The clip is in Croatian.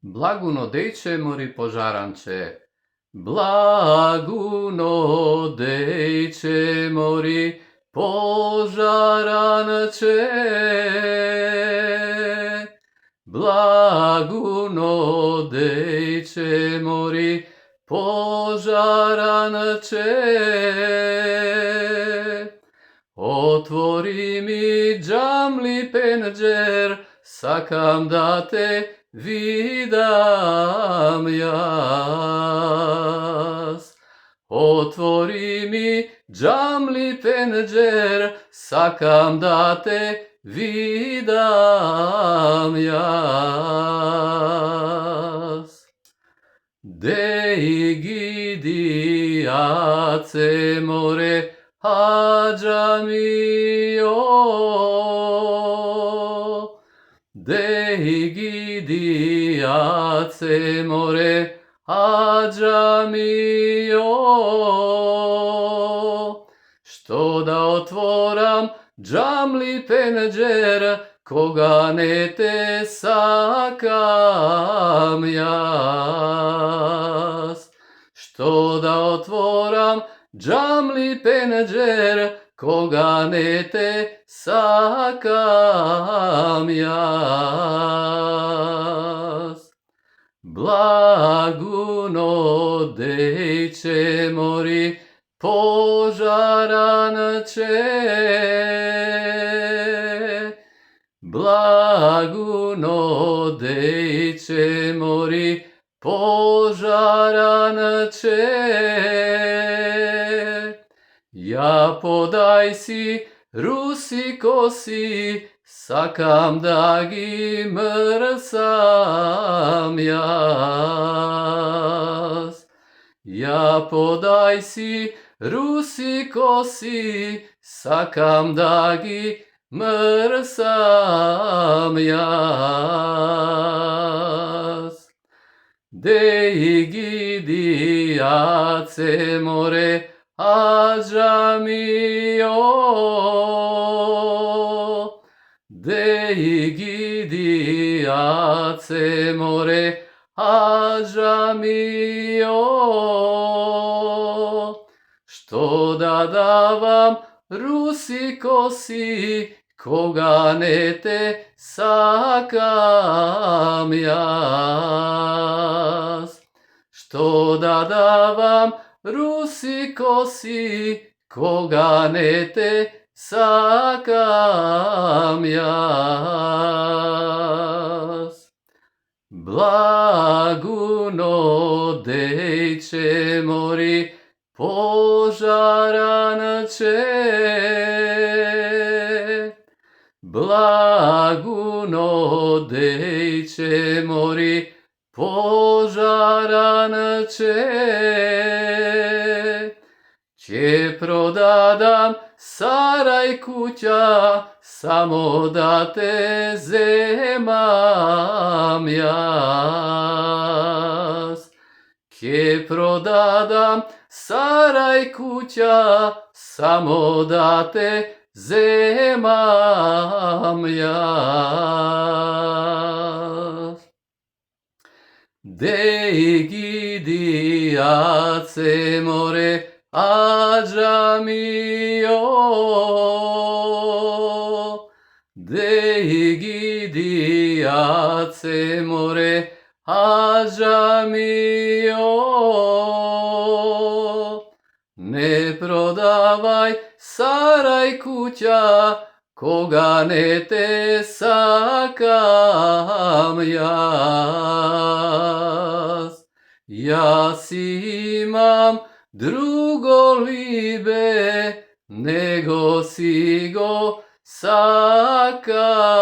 Blaguno dejče mori požaranče. Blaguno dejče mori požaranče. Blaguno dejče mori požaranče. Otvori mi džamli penđer, sakam da te vidam jas. Otvori mi džamli penđer, sakam da te vidam jas. Dej gidi ace more hađa mio. Dej gidi ace more hađa mio. Što da otvoram džamli penđer, koga ne te sakam jas. Što da otvoram džamli penđer, koga ne te sakam jas. Blaguno dejče mori požaranče. Blaguno dejče mori požaranče. Ja podaj si rusi kosi, sakam da gi mrsam jas. Ja podaj si rusi kosi, sakam da gi mrsam jas. Dej gidi ace more hađa mio. Dej gidi ace more hađa mio. Što da davam rusi kosi, koga ne te sakam jas. Što da davam rusi kosi, koga ne te sakam jas. Blaguno dejče mori požaranče. Blaguno dejče mori požaranče. Će prodadam saraj kuća, samo da te zemam jas. Će prodadam saraj kuća, samo da te zemam jas. Dej gidi ace more hađa mio. Dej gidi ace more hađa mio. Ne prodavaj saraj kuća, koga ne te sakam jas. Ja si imam drugo libe, nego si go sakam.